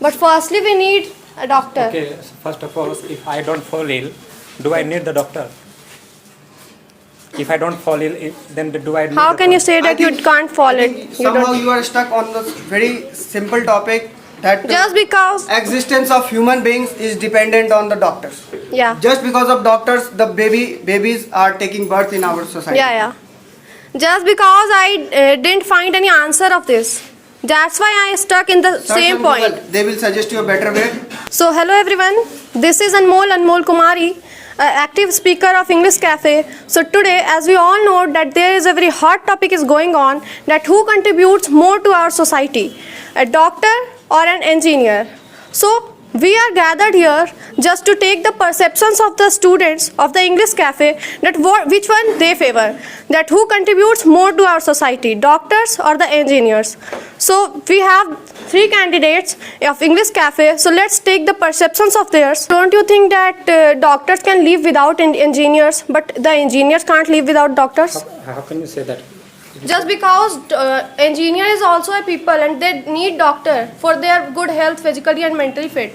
But firstly, we need a doctor. Okay, so first of all, if I don't fall ill, do I need the doctor? If I don't fall ill, then do I need How the can you doctor? say that you can't fall I it? think You somehow don't. you are stuck on the very simple topic that Just because. existence of human beings is dependent on the doctors. Yeah. Just because of doctors, the babies are taking birth in our society. Yeah. Just because I didn't find any answer of this. That's why I stuck in the Search same on point. Google. They will suggest you a better way. So hello everyone, this is Anmol Kumari, active speaker of English Cafe. So today, as we all know that there is a very hot topic is going on, that who contributes more to our society, a doctor or an engineer. So we are gathered here just to take the perceptions of the students of the English Cafe, that which one they favor, that who contributes more to our society, doctors or the engineers. So we have three candidates of English Cafe. So let's take the perceptions of theirs. Don't you think that doctors can live without engineers, but the engineers can't live without doctors? How can you say that? Just because engineer is also a people and they need doctor for their good health, physically and mentally fit.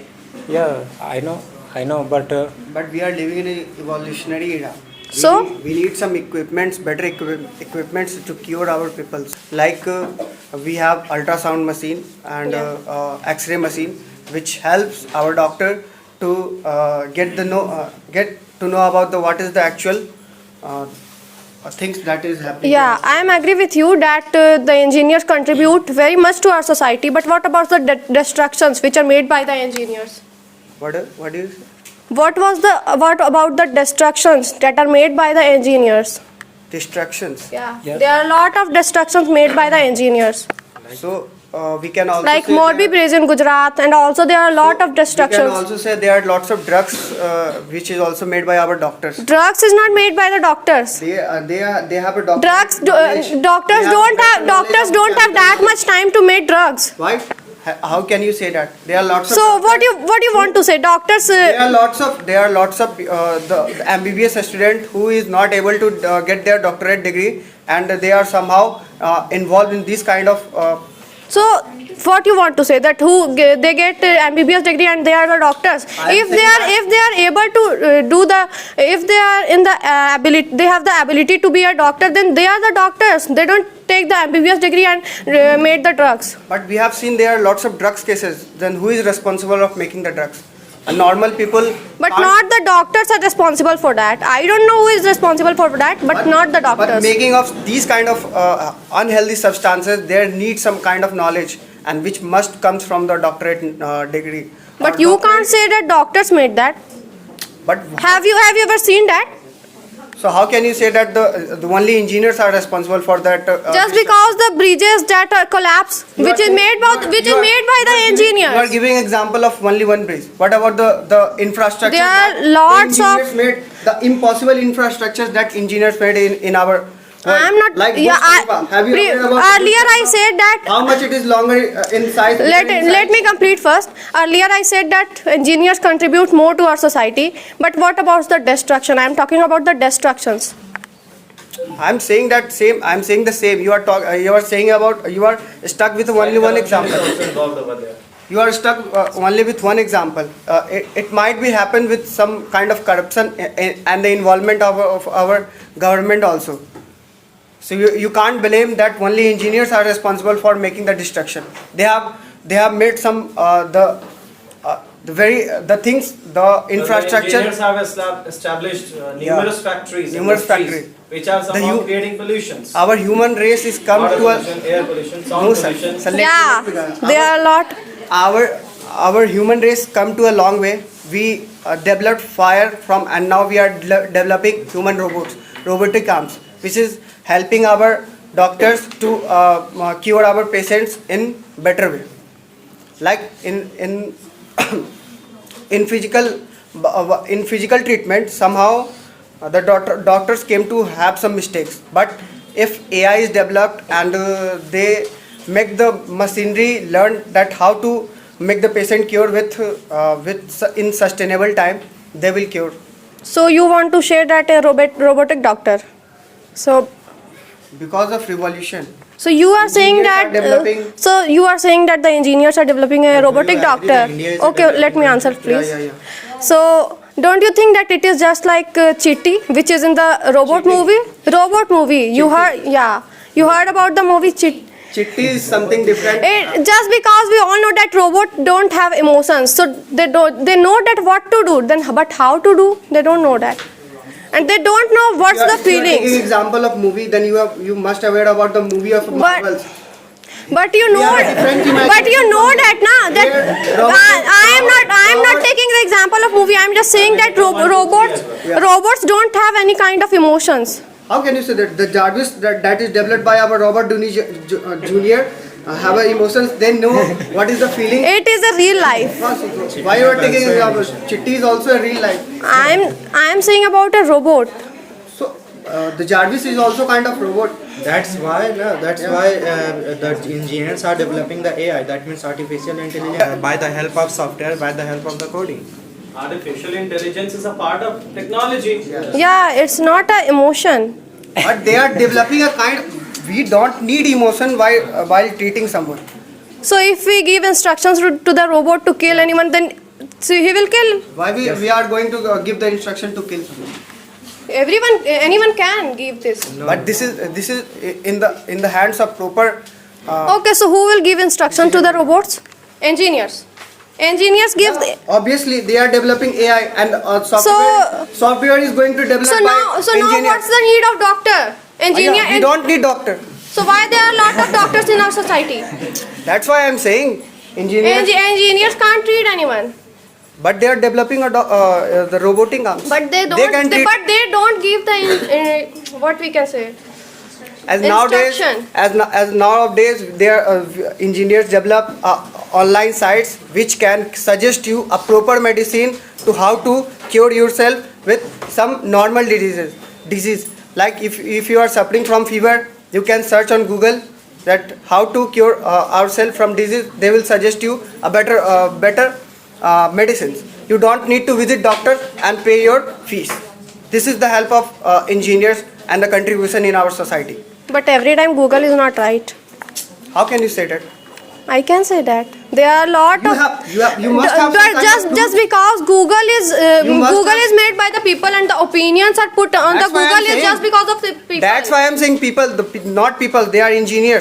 Yeah, I know, but But we are living in an evolutionary era. So? We need some equipments, better equipments to cure our people. Like we have ultrasound machine and X-ray machine, which helps our doctor to get to know about what is the actual things that is happening. Yeah, I am agree with you that the engineers contribute very much to our society. But what about the destructions which are made by the engineers? What do you say? What about the destructions that are made by the engineers? Distractions. Yeah, Yes. there are a lot of destructions made by the engineers. So we can also Like say Morbi that- Bridge in Gujarat, and also there are a lot of We can destructions. also say there are lots of drugs which is also made by our doctors. Drugs is not made by the doctors. They have a doctor. Drugs, knowledge. doctors They have don't better have knowledge doctors of don't have that chemical much time to make drugs. Why? How can you say that? There are lots of. So what you want to say? Doctors. There are lots of the MBBS student who is not able to get their doctorate degree, and they are somehow involved in this kind of. So what you want to say, that they get MBBS degree and they are the doctors? If they are able to if they are in the ability, they have the ability to be a doctor, then they are the doctors. They don't take the MBBS degree and made the drugs. But we have seen there are lots of drugs cases. Then who is responsible of making the drugs? Normal people. But can't- not the doctors are responsible for that. I don't know who is responsible for that, but not the But doctors. making of these kind of unhealthy substances, there needs some kind of knowledge, and which must comes from the doctorate degree. But Or you doctorate- can't say that doctors made that. But Have you ever seen that? so how can you say that the only engineers are responsible for that? Just because the bridges that are collapse, which is made by the You are engineers. giving example of only one bridge. What about the infrastructure? There are that lots the of- engineers made, the impossible infrastructures that engineers made in our world. I am not. Like Yeah, Burj Khalifa. Have you heard about earlier Burj I Khalifa? said that. How much it is longer in size? Let me complete first. Earlier I said that engineers contribute more to our society. But what about the destruction? I am talking about the destructions. I'm saying that same. I'm saying the same. You are saying about. You are stuck with only one example. You are stuck only with one example. It might be happen with some kind of corruption and the involvement of our government also. So you can't blame that only engineers are responsible for making the destruction. They have made some the things, the infrastructure. The engineers have established numerous factories, Numerous industries, factories. which are The somehow hu- creating pollutions. Our human race is come Water to a pollution, air pollution, sound no sir. pollution. Sir, let me Yeah, explain. there are a lot. Our human race come to a long way. We developed fire from, and now we are developing human robotic arms, which is helping our doctors to cure our patients in better way. Like in in physical treatment, somehow the doctors came to have some mistakes. But if AI is developed and they make the machinery learn that how to make the patient cure in sustainable time, they will cure. So you want to share that a robotic doctor. So Because of revolution. So you are saying Engineers that. are developing- So you are saying that the engineers are developing a robotic I agree doctor. that India is Okay, let me answer, please. Yeah. So don't you think that it is just like Chitty, which is in the robot movie? Robot movie. You heard? Yeah. You heard about the movie Chitty? Chitti is something different. Just because we all know that robots don't have emotions, so they know that what to do. Then, but how to do? They don't know that, and they don't know what's the If you are taking feelings. example of movie, then you must aware about the movie of Marvels. But you know, are different imagination. but you know that, na? That I am not taking the example of movie. I am just saying that robots don't have any kind of emotions. How can you say that the Jarvis that is developed by our Robert Downey Jr. Have emotions? They know what is the feeling. It is a real life. Why you are taking example? Chitti is also a real life. I am saying about a robot. So the Jarvis is also kind of robot. That's why the engineers are developing the AI. That means artificial intelligence by the help of software, by the help of the coding. Artificial intelligence is a part of technology. Yeah, it's not a emotion. But they are developing a kind. We don't need emotion while treating someone. So if we give instructions to the robot to kill anyone, then he will kill. Why we are going to give the instruction to kill someone? Anyone can give this. But this is in the hands of proper. Okay, so who will give instruction to the robots? Engineers. Engineers give. Obviously, they are developing AI and software is going to develop So by now engineers. what's the need of doctor? Engineer. We don't need doctor. So why there are a lot of doctors in our society? That's why I'm saying engineers. Engineers can't treat anyone. But they are developing the robotic arms. But they don't. can treat. But they don't give the what we can say. As nowadays, instruction. as nowadays, their engineers develop online sites which can suggest you a proper medicine to how to cure yourself with some normal disease. Like if you are suffering from fever, you can search on Google that how to cure ourselves from disease. They will suggest you a better medicines. You don't need to visit doctor and pay your fees. This is the help of engineers and the contribution in our society. But every time Google is not right. How can you say that? I can say that there are a lot of. You must have some kind of just proof. because Google is You must Google have- is made by the people and the opinions are put on That's the why I'm Google is saying. just because of the people. That's why I'm saying people, not people, they are engineers.